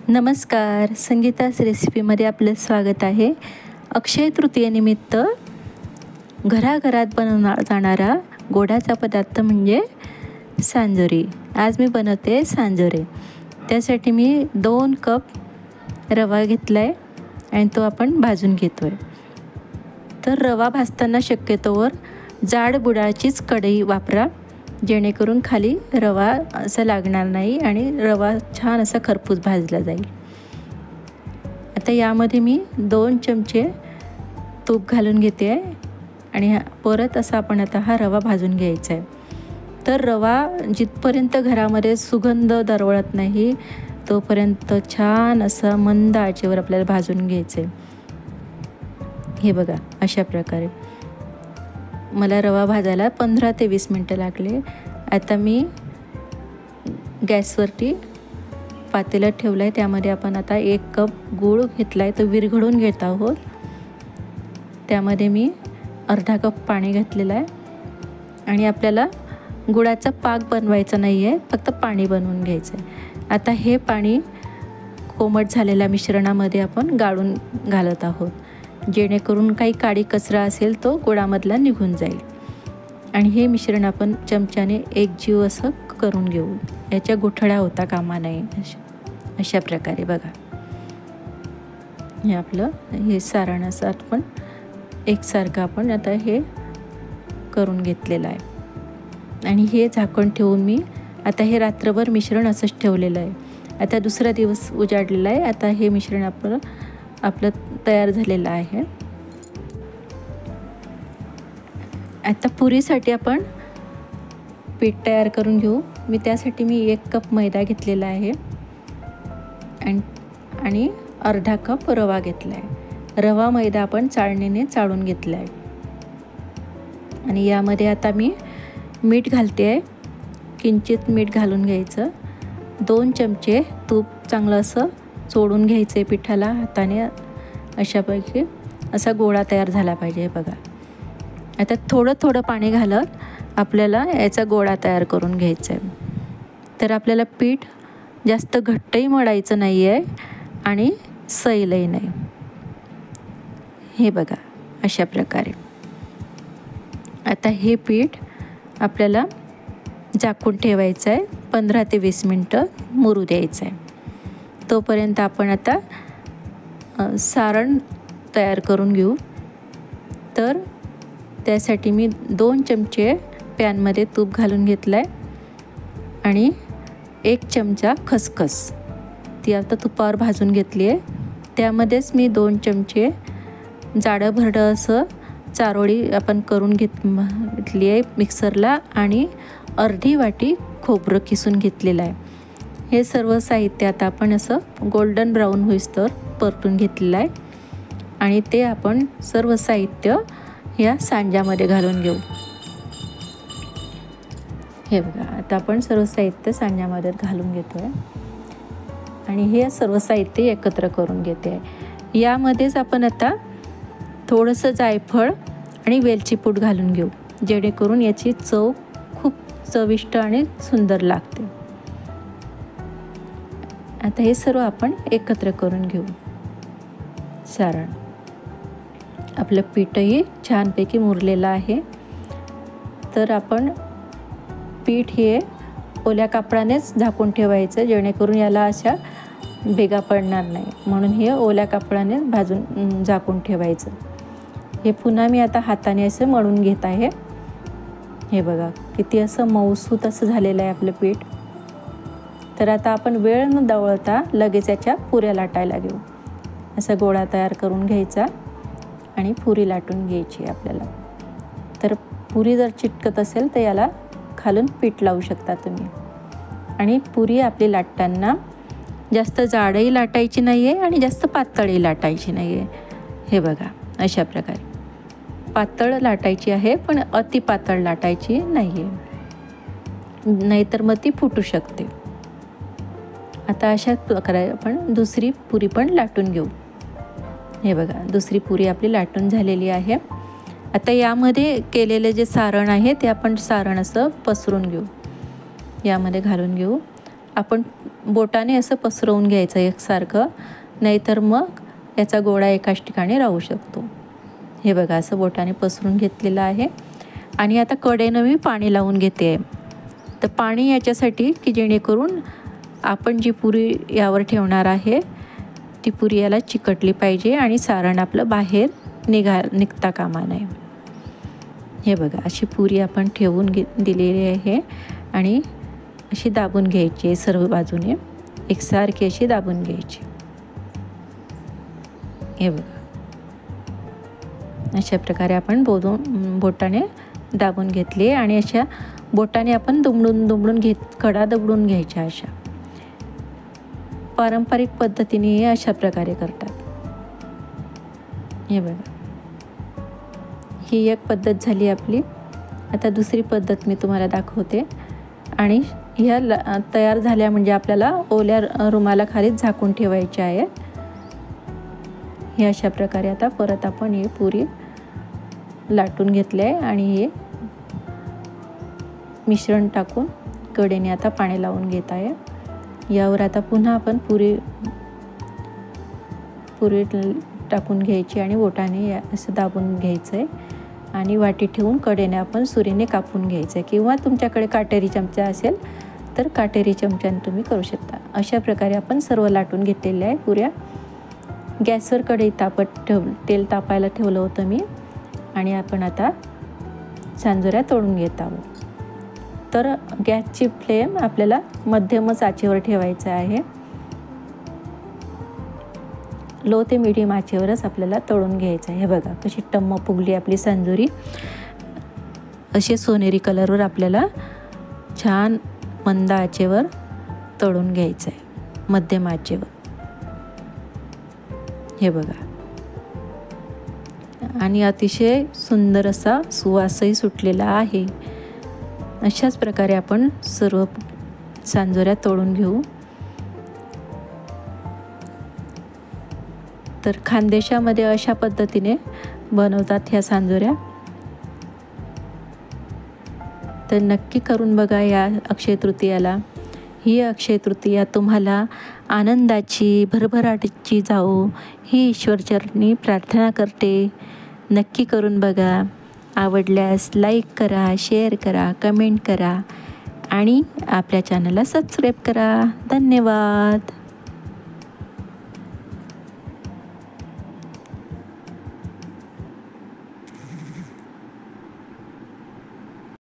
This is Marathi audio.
नमस्कार, संगीतास रेसिपीमध्ये आपलं स्वागत आहे. अक्षय तृतीयेनिमित्त घराघरात बनवला जाणारा गोडाचा पदार्थ म्हणजे सांजोरी. आज मी बनवते सांजोरे. त्यासाठी मी 2 कप रवा घेतला आहे आणि तो आपण भाजून घेतो आहे. तर रवा भाजताना शक्यतोवर जाड बुडाचीच कढई वापरा, जेणेकरून खाली रवा असा लागणार नाही आणि रवा छान असा खरपूस भाजला जाईल. आता यामध्ये मी 2 चमचे तूप घालून घेते आहे आणि परत असा आपण आता हा रवा भाजून घ्यायचा आहे. तर रवा जिथपर्यंत घरामध्ये सुगंध दरवळत नाही तोपर्यंत छान असं मंद आचेवर आपल्याला भाजून घ्यायचं आहे. हे बघा, अशा प्रकारे मला रवा भाजायला 15 ते 20 मिनटं लागले. आता मी गॅसवरती पातेलं ठेवलं आहे. त्यामध्ये आपण आता 1 कप गूळ घेतला आहे, तो विरघळून घेत आहोत. त्यामध्ये मी अर्धा कप पाणी घातलेलं आहे आणि आपल्याला गुळाचा पाक बनवायचा नाही आहे, फक्त पाणी बनवून घ्यायचं आहे. आता हे पाणी कोमट झालेल्या मिश्रणामध्ये आपण गाळून घालत आहोत, जेणेकरून काही काळी कचरा असेल तो गुळामधला निघून जाईल. आणि हे मिश्रण आपण चमच्याने एकजीव असं करून घेऊ. याच्या गुठळ्या होता कामा नये. अशा प्रकारे बघा, हे आपलं हे सारण असं आपण एकसारखं आपण आता हे करून घेतलेलं आहे. आणि हे झाकण ठेवून मी आता हे रात्रभर मिश्रण असंच ठेवलेलं आहे. आता दुसरा दिवस उजाडलेला आहे. आता हे मिश्रण आपलं तयार झालेलं आहे. आता पुरीसाठी आपण पीठ तयार करून घेऊ. त्यासाठी मी 1 कप मैदा घेतलेला आहे आणि अर्धा कप रवा घेतला आहे. रवा मैदा आपण चाळणीने चाळून घेतला आहे. आणि यामध्ये आता मी मीठ घालते आहे. किंचित मीठ घालून घ्यायचं. 2 चमचे तूप चांगलं असं चोळून घ्यायचं आहे पिठाला हाताने. अशापैकी असा गोळा तयार झाला पाहिजे. बघा, आता थोडं थोडं पाणी घालत आपल्याला याचा गोळा तयार करून घ्यायचा आहे. तर आपल्याला पीठ जास्त घट्टही मळायचं नाही आहे आणि सैलही नाही. हे बघा, अशा प्रकारे आता हे पीठ आपल्याला झाकून ठेवायचं आहे. 15 ते 20 मिनटं मुरू द्यायचं आहे. तोपर्यंत आपण आता सारण तयार करून घेऊ. तर त्यासाठी मी 2 चमचे पॅनमध्ये तूप घालून घेतलं आहे आणि 1 चमचा खसखस ती आता तुपावर भाजून घेतली आहे. त्यामध्येच मी 2 चमचे जाडं भरडं असं चारोळी आपण करून घेतली आहे मिक्सरला आणि अर्धी वाटी खोबरं किसून घेतलेलं आहे. हे सर्व साहित्य आता आपण असं गोल्डन ब्राऊन होईस्तोवर परतून घेतलेलं आहे आणि ते आपण सर्व साहित्य या सांज्यामध्ये घालून घेऊ. हे बघा, आता आपण सर्व साहित्य सांज्यामध्ये घालून घेतो आहे आणि हे सर्व साहित्य एकत्र करून घेते आहे. यामध्येच आपण आता थोडंसं जायफळ आणि वेलची पूड घालून घेऊ, जेणेकरून याची चव खूप चविष्ट आणि सुंदर लागते. आता हे सर्व आपण एकत्र करून घेऊ. सारण आपलं पीठही छानपैकी मुरलेलं आहे. तर आपण पीठ हे ओल्या कापडानेच झाकून ठेवायचं, जेणेकरून याला अशा भेगा पडणार नाही, म्हणून हे ओल्या कापडाने भाजून झाकून ठेवायचं. हे पुन्हा मी आता हाताने असं मळून घेत आहे. हे बघा, किती असं मऊसूत असं झालेलं आहे आपलं पीठ. तर आता आपण वेळ न दवळता लगेच याच्या पुऱ्या लाटायला घेऊ. असा गोळा तयार करून घ्यायचा आणि पुरी लाटून घ्यायची आपल्याला. तर पुरी जर चिटकत असेल तर याला खालून पीठ लावू शकता तुम्ही. आणि पुरी आपली लाटताना जास्त जाडही लाटायची नाही आहे आणि जास्त पातळही लाटायची नाही आहे. हे बघा, अशा प्रकारे पातळ लाटायची आहे, पण अति पातळ लाटायची नाही आहे, नाहीतर मग ती फुटू शकते. आता अशा प्रकारे आपण दुसरी पुरी पण लाटून घेऊ. हे बघा, दुसरी पुरी आपली लाटून झालेली आहे. आता यामध्ये केलेले जे सारण आहे ते आपण सारण असं पसरून घेऊ, यामध्ये घालून घेऊ आपण बोटाने असं पसरवून घ्यायचं एकसारखं, नाहीतर मग याचा गोळा एकाच ठिकाणी राहू शकतो. हे बघा असं बोटाने पसरून घेतलेलं आहे. आणि आता कडेनं मी पाणी लावून घेते आहे. तर पाणी याच्यासाठी की जेणेकरून आपण जी पुरी यावर ठेवणार आहे ती पुरी याला चिकटली पाहिजे आणि सारण आपलं बाहेर निघता कामा नये. हे बघा अशी पुरी आपण ठेवून दिलेली आहे आणि अशी दाबून घ्यायची आहे, सर्व बाजूने एकसारखी अशी दाबून घ्यायची. हे बघा अशा प्रकारे आपण बोटाने दाबून घेतली आणि अशा बोटाने आपण दुमडून कडा दबडून घ्यायच्या. अशा पारंपरिक पद्धतीने हे अशा प्रकारे करतात. हे बघा ही एक पद्धत झाली आपली. आता दुसरी पद्धत मी तुम्हाला दाखवते. आणि ह्या तयार झाल्या म्हणजे आपल्याला ओल्या रुमालाखाली झाकून ठेवायच्या आहेत. हे अशा प्रकारे आता परत आपण ही पुरी लाटून घेतले आहे आणि हे मिश्रण टाकून कडेने आता पाणी लावून घेत आहे. यावर आता पुन्हा आपण पुरी टाकून घ्यायची आणि बोटाने असं दाबून घ्यायचं आहे आणि वाटी ठेवून कडेने आपण सुरीने कापून घ्यायचं आहे, किंवा तुमच्याकडे काटेरी चमचा असेल तर काटेरी चमच्याने तुम्ही करू शकता. अशा प्रकारे आपण सर्व लाटून घेतलेल्या आहे पुऱ्या. गॅसवर कढई तेल तापायला ठेवलं होतं मी आणि आपण आता सांजोऱ्या तळून घेत आहोत. तर गॅसची फ्लेम आपल्याला मध्यमच आचेवर ठेवायचं आहे. लो ते मीडियम आचेवरच आपल्याला तळून घ्यायचं आहे. हे बघा कशी टम्म फुगली आपली सांजोरी. असे सोनेरी कलरवर आपल्याला छान मंद आचेवर तळून घ्यायचं आहे, मध्यम आचेवर. हे बघा आणि अतिशय सुंदर असा सुवासही सुटलेला आहे. अशाच प्रकारे आपण सर्व सांजोऱ्या तळून घेऊ. तर खानदेशामध्ये अशा पद्धतीने बनवतात ह्या सांजोऱ्या. तर नक्की करून बघा या अक्षय तृतीयाला. ही अक्षय तृतीया तुम्हाला आनंदाची, भरभराटीची जाओ ही ईश्वरचरणी प्रार्थना करते. नक्की करून बघा. आवडल्यास लाईक करा, शेअर करा, कमेंट करा आणि आपल्या चॅनलला सबस्क्राईब करा. धन्यवाद.